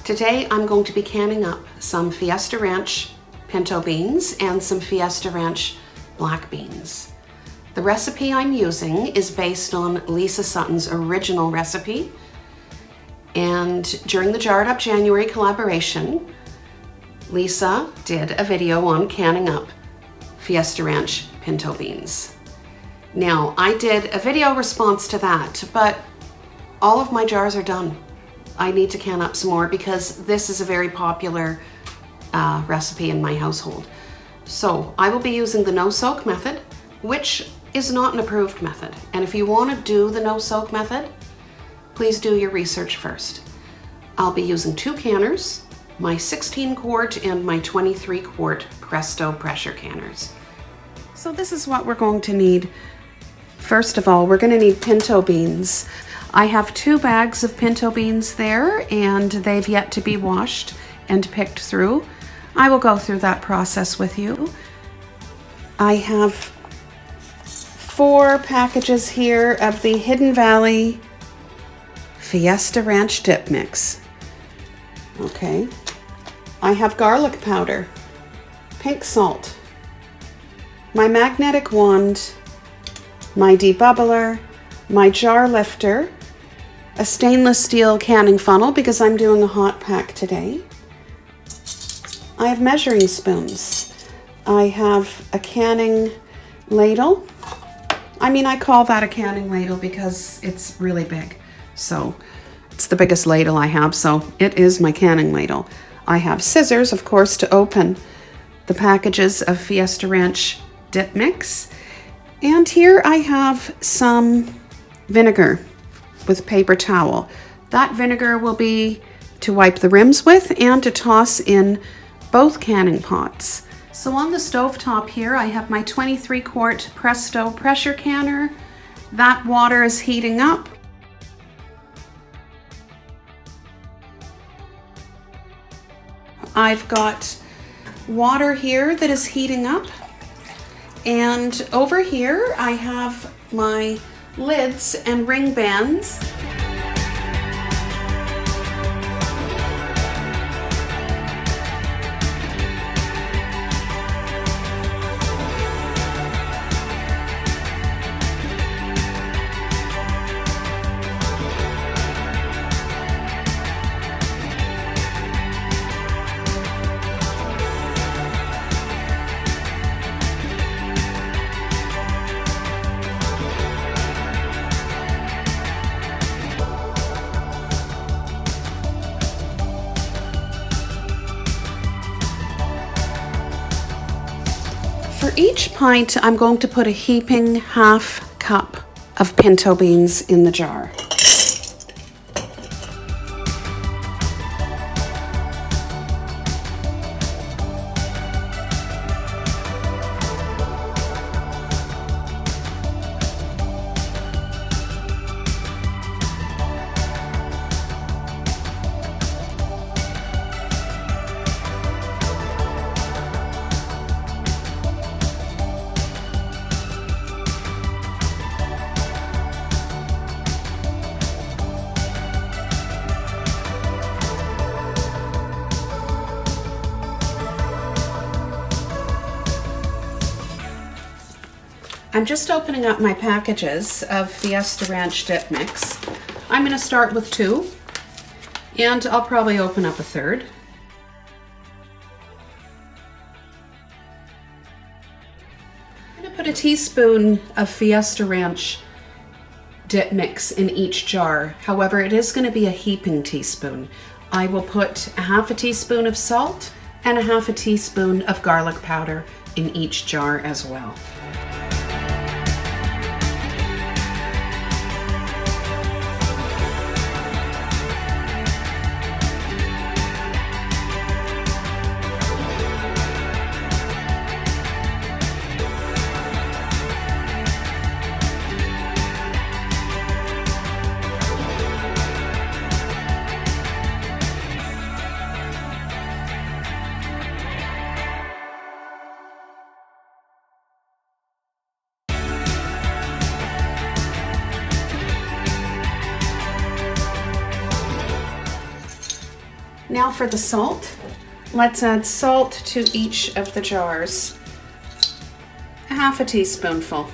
Today I'm going to be canning up some Fiesta Ranch pinto beans and some Fiesta Ranch black beans. The recipe I'm using is based on Lisa Sutton's original recipe, and during the Jarred Up January collaboration, Lisa did a video on canning up Fiesta Ranch pinto beans. Now, I did a video response to that, but all of my jars are done. I need to can up some more because this is a very popular recipe in my household. So I will be using the no-soak method, which is not an approved method. And if you want to do the no-soak method, please do your research first. I'll be using 2 canners, my 16 quart and my 23 quart Presto pressure canners. So this is what we're going to need. First of all, we're going to need pinto beans. I have 2 bags of pinto beans there, and they've yet to be washed and picked through. I will go through that process with you. I have 4 packages here of the Hidden Valley Fiesta Ranch dip mix. Okay. I have garlic powder, pink salt, my magnetic wand, my debubbler, my jar lifter, a stainless steel canning funnel because I'm doing a hot pack today. I have measuring spoons. I have a canning ladle. I call that a canning ladle because it's really big. So it's the biggest ladle I have, so it is my canning ladle. I have scissors, of course, to open the packages of Fiesta Ranch dip mix. And here I have some vinegar with paper towel. That vinegar will be to wipe the rims with and to toss in both canning pots. So on the stove top here, I have my 23 quart Presto pressure canner. That water is heating up. I've got water here that is heating up. And over here, I have my lids and ring bands. For each pint, I'm going to put a heaping half cup of pinto beans in the jar. I'm just opening up my packages of Fiesta Ranch dip mix. I'm going to start with 2, and I'll probably open up a 3rd. I'm going to put a teaspoon of Fiesta Ranch dip mix in each jar. However, it is going to be a heaping teaspoon. I will put a half a teaspoon of salt and a half a teaspoon of garlic powder in each jar as well. Now for the salt. Let's add salt to each of the jars. A half a teaspoonful.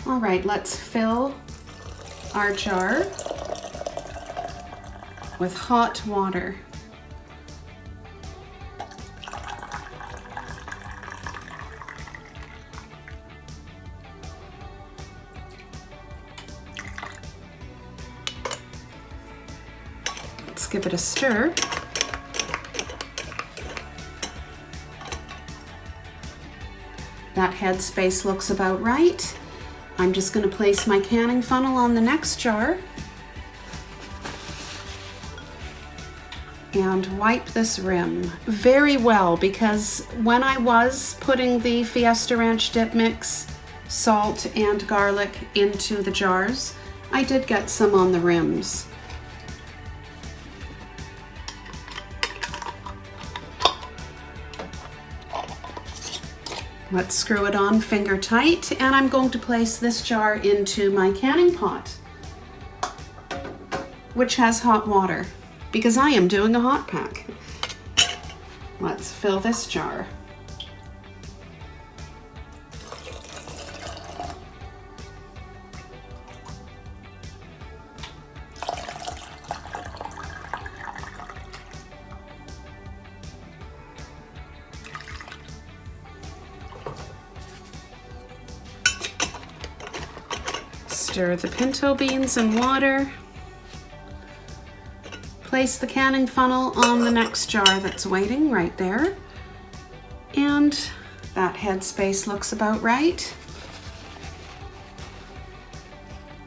All right, let's fill our jar with hot water. Let's give it a stir. That headspace looks about right. I'm just going to place my canning funnel on the next jar and wipe this rim very well, because when I was putting the Fiesta Ranch dip mix, salt and garlic into the jars, I did get some on the rims. Let's screw it on finger tight, and I'm going to place this jar into my canning pot, which has hot water, because I am doing a hot pack. Let's fill this jar. Stir the pinto beans and water. Place the canning funnel on the next jar that's waiting right there. And that headspace looks about right.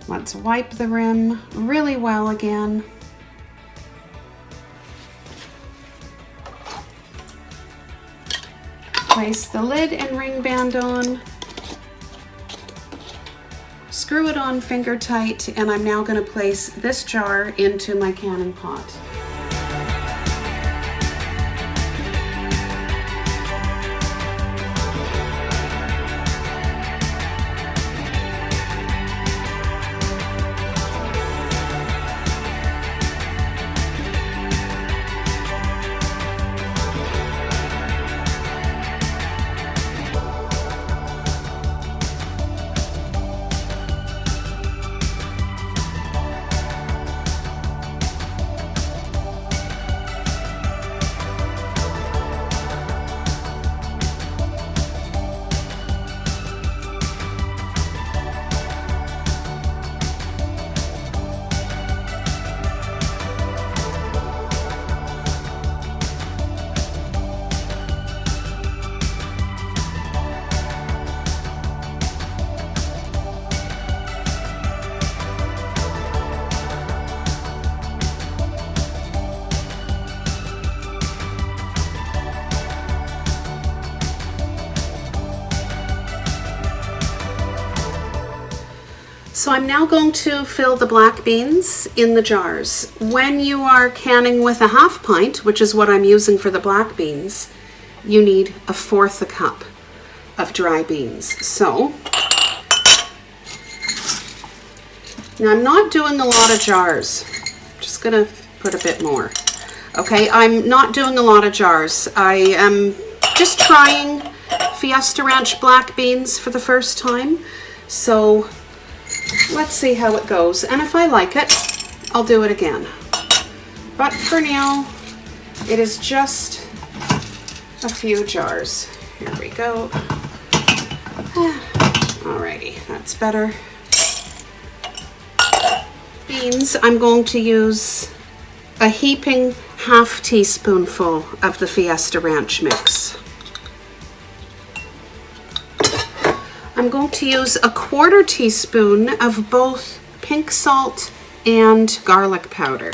Let's wipe the rim really well again. Place the lid and ring band on. Screw it on finger tight, and I'm now going to place this jar into my canning pot. So I'm now going to fill the black beans in the jars. When you are canning with a half pint, which is what I'm using for the black beans, you need 1/4 cup of dry beans. So now I'm not doing a lot of jars. I'm just gonna put a bit more. Okay, I'm not doing a lot of jars. I am just trying Fiesta Ranch black beans for the first time. So let's see how it goes, and if I like it, I'll do it again. But for now, it is just a few jars. Here we go. Alrighty, that's better. Beans, I'm going to use a heaping half teaspoonful of the Fiesta Ranch mix. I'm going to use a 1/4 teaspoon of both pink salt and garlic powder.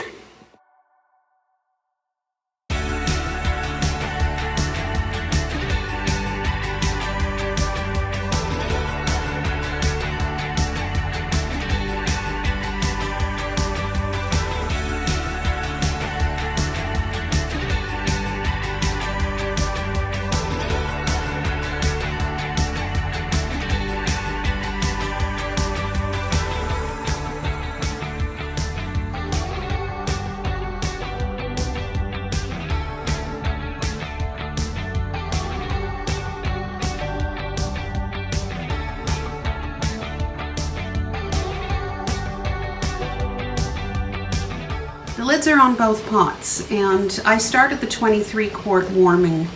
The lids are on both pots, and I started the 23 quart warming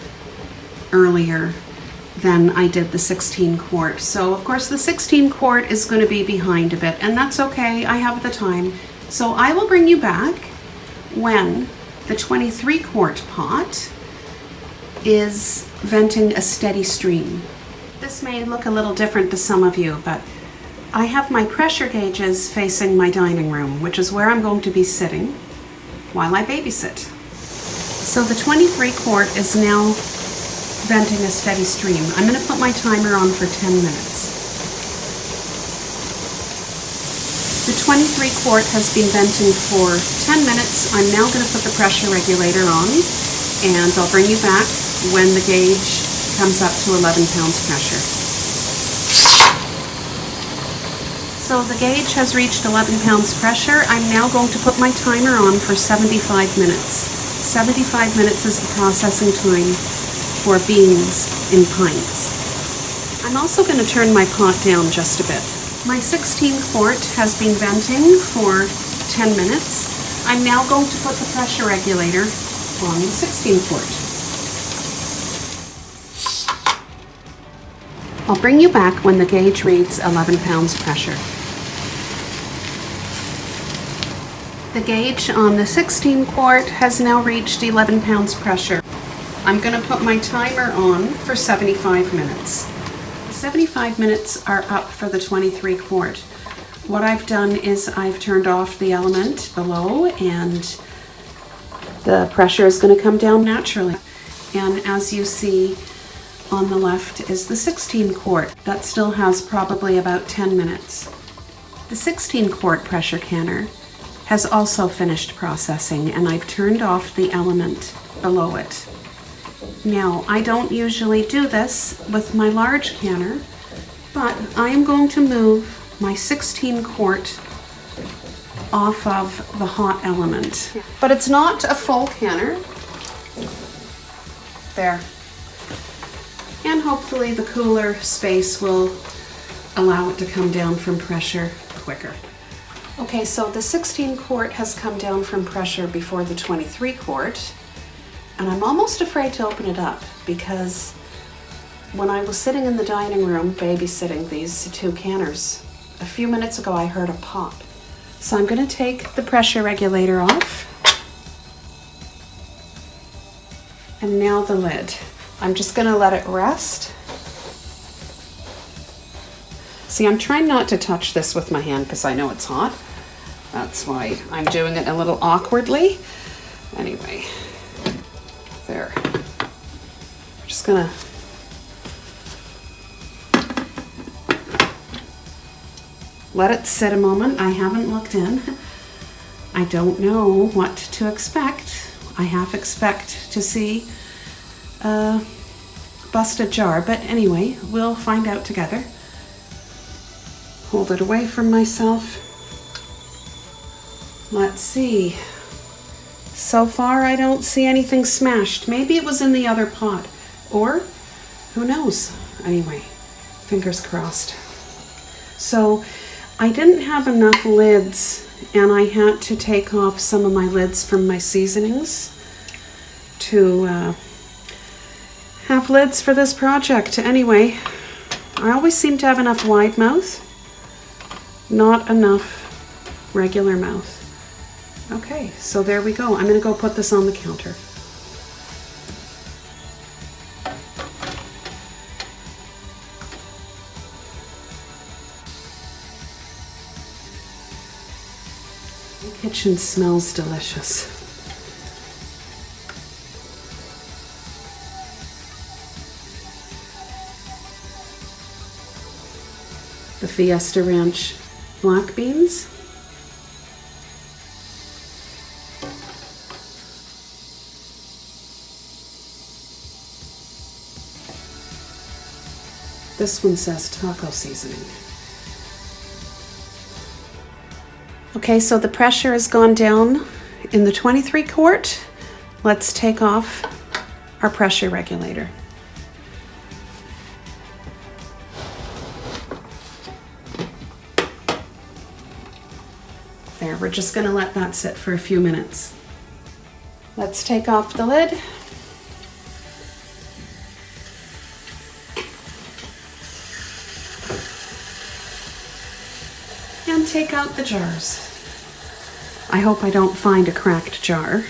earlier than I did the 16 quart. So of course the 16 quart is going to be behind a bit, and that's okay, I have the time. So I will bring you back when the 23 quart pot is venting a steady stream. This may look a little different to some of you, but I have my pressure gauges facing my dining room, which is where I'm going to be sitting while I babysit. So the 23 quart is now venting a steady stream. I'm going to put my timer on for 10 minutes. The 23 quart has been venting for 10 minutes. I'm now going to put the pressure regulator on, and I'll bring you back when the gauge comes up to 11 pounds pressure. So the gauge has reached 11 pounds pressure. I'm now going to put my timer on for 75 minutes. 75 minutes is the processing time for beans in pints. I'm also going to turn my pot down just a bit. My 16 quart has been venting for 10 minutes. I'm now going to put the pressure regulator on the 16 quart. I'll bring you back when the gauge reads 11 pounds pressure. The gauge on the 16 quart has now reached 11 pounds pressure. I'm going to put my timer on for 75 minutes. The 75 minutes are up for the 23 quart. What I've done is I've turned off the element below, and the pressure is going to come down naturally. And as you see on the left is the 16 quart. That still has probably about 10 minutes. The 16 quart pressure canner has also finished processing, and I've turned off the element below it. Now, I don't usually do this with my large canner, but I am going to move my 16 quart off of the hot element. But it's not a full canner. There. And hopefully the cooler space will allow it to come down from pressure quicker. Okay, so the 16 quart has come down from pressure before the 23 quart, and I'm almost afraid to open it up because when I was sitting in the dining room babysitting these two canners, a few minutes ago I heard a pop. So I'm going to take the pressure regulator off, and now the lid. I'm just going to let it rest. See, I'm trying not to touch this with my hand because I know it's hot. That's why I'm doing it a little awkwardly. Anyway, there. I'm just gonna let it sit a moment. I haven't looked in. I don't know what to expect. I half expect to see a busted jar, but anyway, we'll find out together. Hold it away from myself. Let's see. So far, I don't see anything smashed. Maybe it was in the other pot, or who knows? Anyway, fingers crossed. So I didn't have enough lids, and I had to take off some of my lids from my seasonings to have lids for this project. Anyway, I always seem to have enough wide mouth, not enough regular mouth. Okay, so there we go. I'm going to go put this on the counter. kitchen smells delicious. The Fiesta Ranch black beans. This one says taco seasoning. Okay, so the pressure has gone down in the 23 quart. Let's take off our pressure regulator. There, we're just gonna let that sit for a few minutes. Let's take off the lid. And take out the jars. I hope I don't find a cracked jar.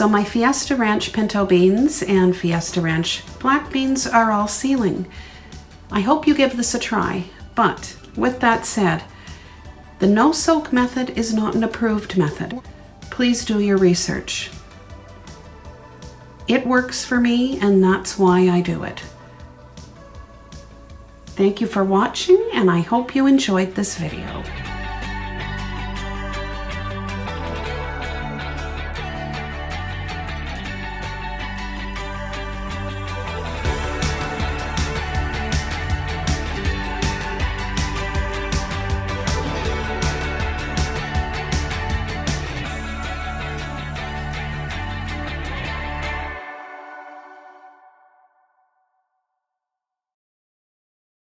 So my Fiesta Ranch pinto beans and Fiesta Ranch black beans are all sealing. I hope you give this a try, but with that said, the no-soak method is not an approved method. Please do your research. It works for me, and that's why I do it. Thank you for watching, and I hope you enjoyed this video.